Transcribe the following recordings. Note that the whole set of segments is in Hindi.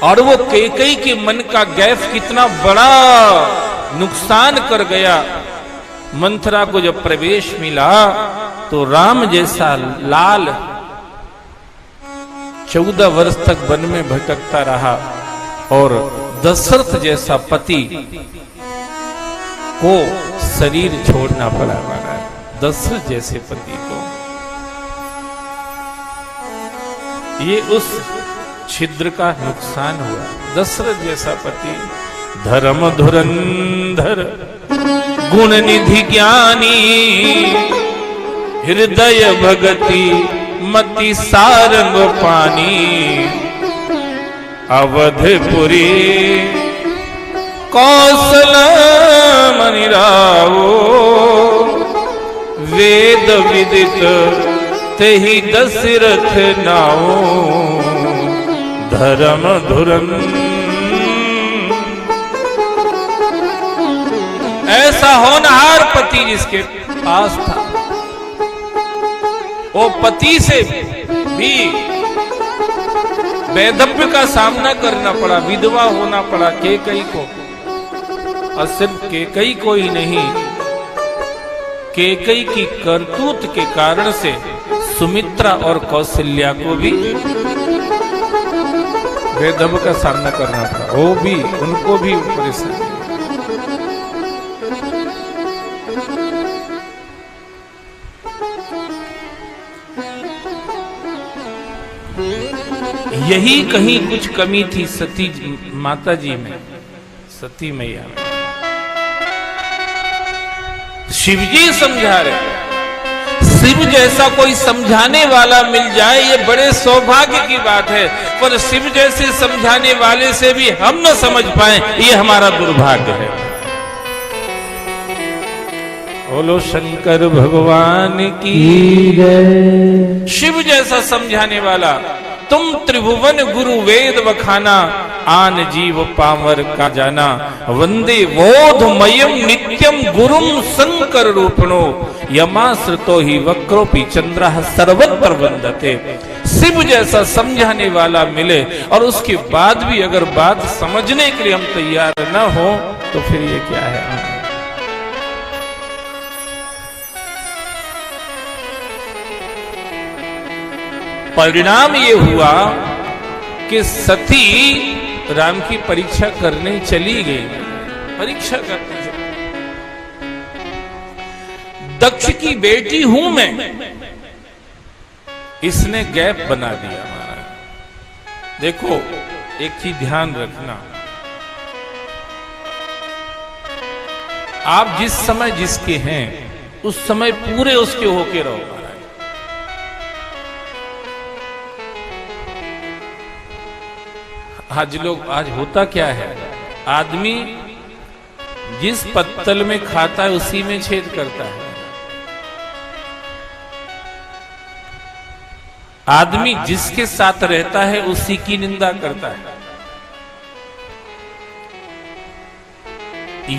और वो कैकेयी के मन का गैफ कितना बड़ा नुकसान कर गया। मंथरा को जब प्रवेश मिला तो राम जैसा लाल 14 वर्ष तक वन में भटकता रहा और दशरथ जैसा पति को शरीर छोड़ना पड़ा। दशरथ जैसे पति को ये उस छिद्र का नुकसान हुआ। दशरथ जैसा पति धर्म धुरंधर गुण निधि ज्ञानी हृदय भगति मति सारंग पानी अवधपुरी कौशल मनिरावो वेद विदित तेहि दशरथ नाओ धर्म धुरन। ऐसा होनहार पति जिसके पास था, वो पति से भी वैधव्य का सामना करना पड़ा, विधवा होना पड़ा कैकेयी को। और सिर्फ कैकेयी को ही नहीं, कैकेयी की करतूत के कारण से सुमित्रा और कौशल्या को भी वैधव्य का सामना करना पड़ा। वो भी, उनको भी परेशानी। यही कहीं कुछ कमी थी सती माता जी में, सती मैया में। शिव जी समझा रहे, शिव जैसा कोई समझाने वाला मिल जाए ये बड़े सौभाग्य की बात है, पर शिव जैसे समझाने वाले से भी हम न समझ पाए ये हमारा दुर्भाग्य है। बोलो शंकर भगवान की जय। शिव जैसा समझाने वाला, तुम त्रिभुवन गुरु वेद बखाना आन जीव पामर का जाना वंदे बोधमयम नित्यम गुरुम शंकर रूपणो यमाश्रितो ही वक्रोपि चंद्र सर्वत्र वंदते। शिव जैसा समझाने वाला मिले और उसके बाद भी अगर बात समझने के लिए हम तैयार न हो तो फिर ये क्या है। परिणाम ये हुआ कि सती राम की परीक्षा करने चली गई। परीक्षा करने चली, दक्ष की बेटी हूं मैं, इसने गैप बना दिया हमारा। देखो एक चीज ध्यान रखना, आप जिस समय जिसके हैं उस समय पूरे उसके होके रहो। आज होता क्या है, आदमी जिस पत्तल में खाता है उसी में छेद करता है। आदमी जिसके साथ रहता है उसी की निंदा करता है।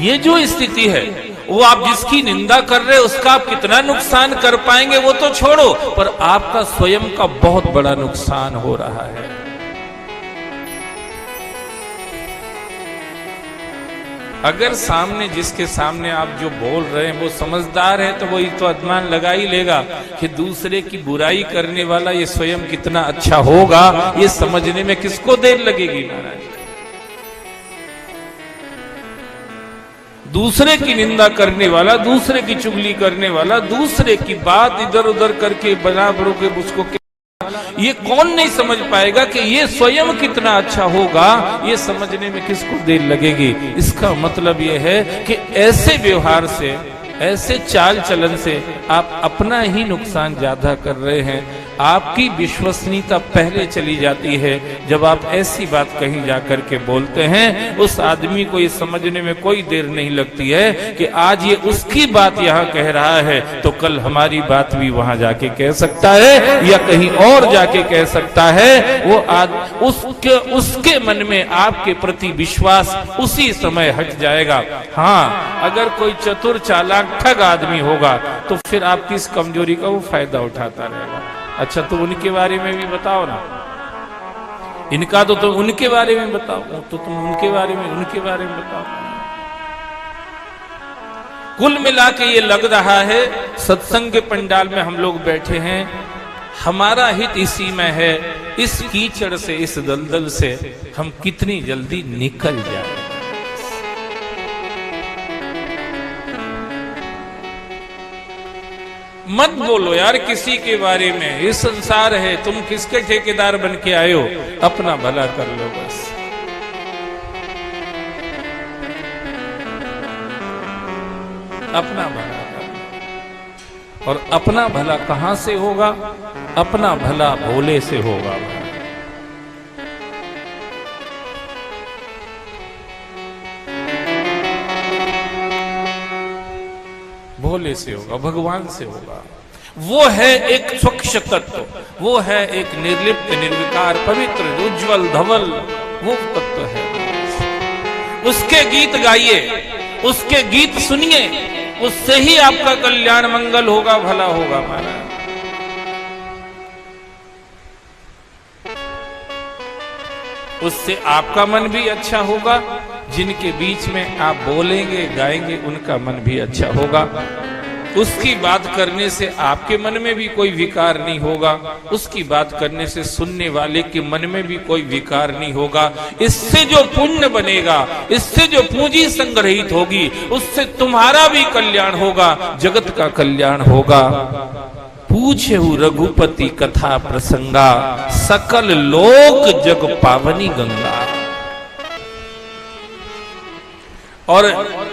ये जो स्थिति है, वो आप जिसकी निंदा कर रहे हैं उसका आप कितना नुकसान कर पाएंगे वो तो छोड़ो, पर आपका स्वयं का बहुत बड़ा नुकसान हो रहा है। अगर सामने जिसके सामने आप जो बोल रहे हैं वो समझदार है तो वो तो अनुमान लगा ही लेगा कि दूसरे की बुराई करने वाला ये स्वयं कितना अच्छा होगा, ये समझने में किसको देर लगेगी महाराज। दूसरे की निंदा करने वाला, दूसरे की चुगली करने वाला, दूसरे की बात इधर उधर करके बना बड़ो के उसको, ये कौन नहीं समझ पाएगा कि ये स्वयं कितना अच्छा होगा, ये समझने में किसको देर लगेगी। इसका मतलब ये है कि ऐसे व्यवहार से, ऐसे चाल चलन से आप अपना ही नुकसान ज्यादा कर रहे हैं। आपकी विश्वसनीयता पहले चली जाती है जब आप ऐसी बात कहीं जाकर के बोलते हैं। उस आदमी को ये समझने में कोई देर नहीं लगती है कि आज ये उसकी बात यहाँ कह रहा है तो कल हमारी बात भी वहां जाके कह सकता है या कहीं और जाके कह सकता है। वो उसके मन में आपके प्रति विश्वास उसी समय हट जाएगा। हाँ, अगर कोई चतुर चालाक ठग आदमी होगा तो फिर आपकी इस कमजोरी का वो फायदा उठाता रहेगा। अच्छा, तो उनके बारे में भी बताओ ना। इनका तो तुम उनके बारे में बताओ, तो तुम उनके बारे में बताओ। कुल मिला के ये लग रहा है सत्संग के पंडाल में हम लोग बैठे हैं, हमारा हित इसी में है, इस कीचड़ से, इस दलदल से हम कितनी जल्दी निकल जाए। मत बोलो यार किसी के बारे में, ये संसार है, तुम किसके ठेकेदार बन के आए हो, अपना भला कर लो बस। अपना भला कर लो। और अपना भला कहां से होगा? अपना भला भोले से होगा। भोले से होगा, भगवान से होगा। वो है एक स्वच्छ तत्व, वो है एक निर्लिप्त, निर्विकार, पवित्र, उज्जवल, धवल, वो तत्व है। उसके गीत गाइए, उसके गीत सुनिए, उससे ही आपका कल्याण मंगल होगा, भला होगा महाराज। उससे आपका मन भी अच्छा होगा, जिनके बीच में आप बोलेंगे गाएंगे उनका मन भी अच्छा होगा। उसकी बात करने से आपके मन में भी कोई विकार नहीं होगा, उसकी बात करने से सुनने वाले के मन में भी कोई विकार नहीं होगा। इससे जो पुण्य बनेगा, इससे जो पूंजी संग्रहित होगी, उससे तुम्हारा भी कल्याण होगा, जगत का कल्याण होगा। पूछे रघुपति कथा प्रसंगा, सकल लोक जग पावनी गंगा। और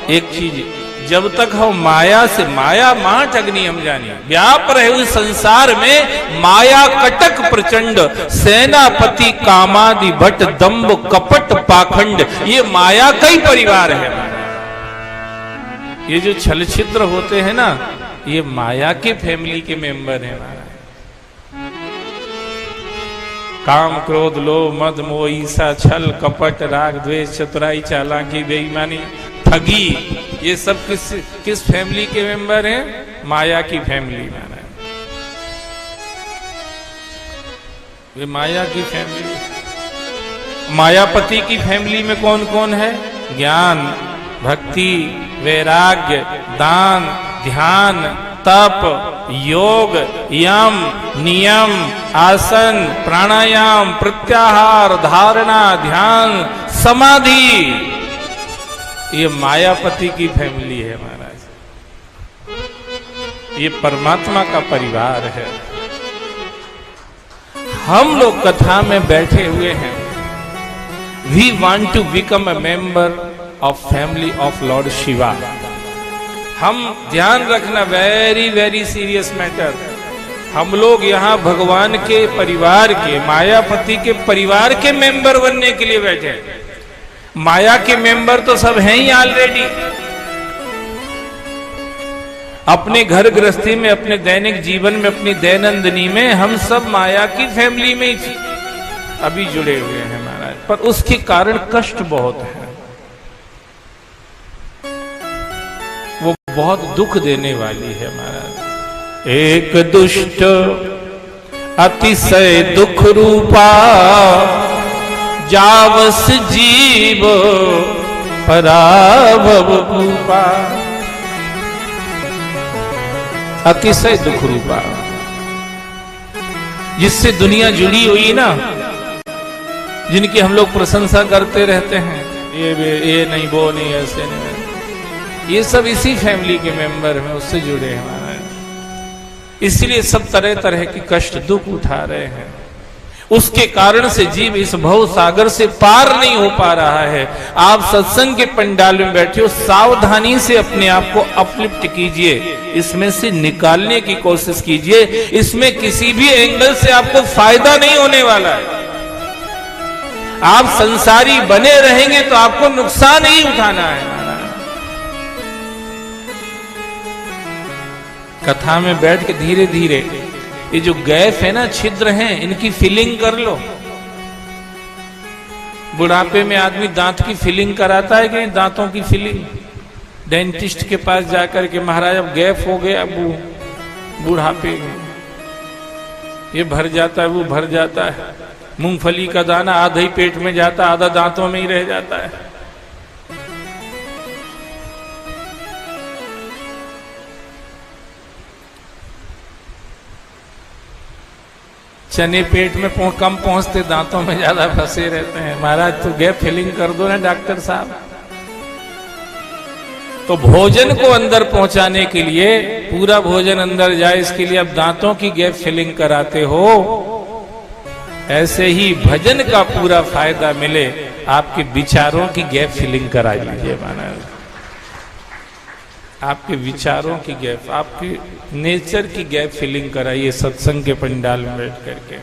एक चीज, जब तक हम माया से, माया माट अग्नि हम जानिए, व्याप रहे उस संसार में माया कटक प्रचंड, सेनापति कामादि भट, दंभ कपट पाखंड, ये माया का ही परिवार है। ये जो छल छिद्र होते हैं ना, ये माया के फैमिली के मेंबर हैं। काम क्रोध लोभ मद मोह ईर्ष्या छल कपट राग द्वेष चतुराई चालाकी बेईमानी ठगी, ये सब किस फैमिली के मेंबर हैं? माया की फैमिली में। वे माया की फैमिली। मायापति की फैमिली में कौन कौन है? ज्ञान, भक्ति, वैराग्य, दान, ध्यान, तप, योग, यम, नियम, आसन, प्राणायाम, प्रत्याहार, धारणा, ध्यान, समाधि, ये मायापति की फैमिली है महाराज। ये परमात्मा का परिवार है। हम लोग कथा में बैठे हुए हैं। We want to become a member of family of Lord Shiva. हम ध्यान रखना, वेरी वेरी सीरियस मैटर। हम लोग यहाँ भगवान के परिवार के, मायापति के परिवार के मेंबर बनने के लिए बैठे हैं। माया के मेंबर तो सब हैं ही ऑलरेडी। अपने घर गृहस्थी में, अपने दैनिक जीवन में, अपनी दैनंदिनी में हम सब माया की फैमिली में अभी जुड़े हुए हैं महाराज। पर उसके कारण कष्ट बहुत है, वो बहुत दुख देने वाली है महाराज। एक दुष्ट अतिशय दुख रूपा, जावस जीव पराभव भूपा। अतिशय दुख रूपा, जिससे दुनिया जुड़ी हुई ना, जिनकी हम लोग प्रशंसा करते रहते हैं, ये नहीं, वो नहीं, ऐसे नहीं, ये सब इसी फैमिली के मेंबर में उससे जुड़े हैं महाराज। इसलिए सब तरह तरह की कष्ट दुख उठा रहे हैं। उसके कारण से जीव इस भव सागर से पार नहीं हो पा रहा है। आप सत्संग के पंडाल में बैठे हो, सावधानी से अपने आप को अपलिफ्ट कीजिए, इसमें से निकालने की कोशिश कीजिए। इसमें किसी भी एंगल से आपको फायदा नहीं होने वाला है। आप संसारी बने रहेंगे तो आपको नुकसान ही उठाना है। कथा में बैठ के धीरे धीरे ये जो गैप है ना, छिद्र हैं, इनकी फिलिंग कर लो। बुढ़ापे में आदमी दांत की फिलिंग कराता है कि दांतों की फिलिंग, डेंटिस्ट के पास जाकर के, महाराज अब गैप हो गया, अब बुढ़ापे ये भर जाता है, वो भर जाता है। मूंगफली का दाना आधा ही पेट में जाता, आधा दांतों में ही रह जाता है। चने पेट में कम पहुंचते, दांतों में ज्यादा फंसे रहते हैं। महाराज तो गैप फिलिंग कर दो ना डॉक्टर साहब। तो भोजन को अंदर पहुंचाने के लिए, पूरा भोजन अंदर जाए, इसके लिए अब दांतों की गैप फिलिंग कराते हो। ऐसे ही भजन का पूरा फायदा मिले, आपके विचारों की गैप फिलिंग करा लीजिए महाराज। आपके विचारों की गैप, आपके नेचर की गैप फिलिंग कराइए सत्संग के पंडाल में बैठ करके।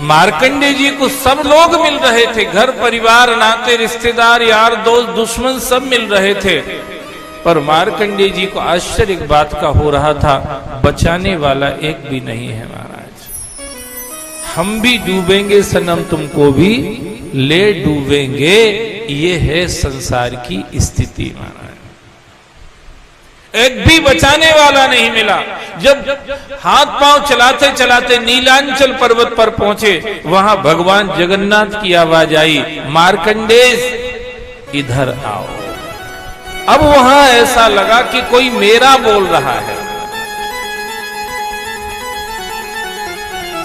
मार्कंडेय जी को सब लोग मिल रहे थे, घर परिवार नाते रिश्तेदार यार दोस्त दुश्मन सब मिल रहे थे, पर मार्कंडेय जी को आश्चर्य एक बात का हो रहा था, बचाने वाला एक भी नहीं है महाराज। हम भी डूबेंगे सनम तुमको भी ले डूबेंगे, ये है संसार की स्थिति महाराज। एक भी बचाने वाला नहीं मिला। जब हाथ पांव चलाते चलाते नीलांचल पर्वत पर पहुंचे, वहां भगवान जगन्नाथ की आवाज आई, मार्कंडेय इधर आओ। अब वहां ऐसा लगा कि कोई मेरा बोल रहा है।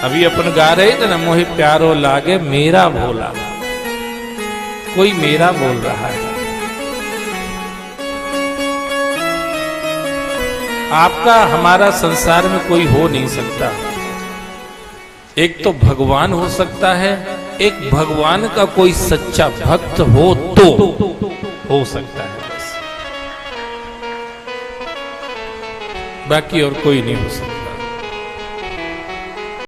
अभी अपन गा रहे थे ना, मोहे प्यारो लागे मेरा भोला, कोई मेरा बोल रहा है। आपका हमारा संसार में कोई हो नहीं सकता। एक तो भगवान हो सकता है, एक भगवान का कोई सच्चा भक्त हो तो हो सकता है, बस बाकी और कोई नहीं हो सकता।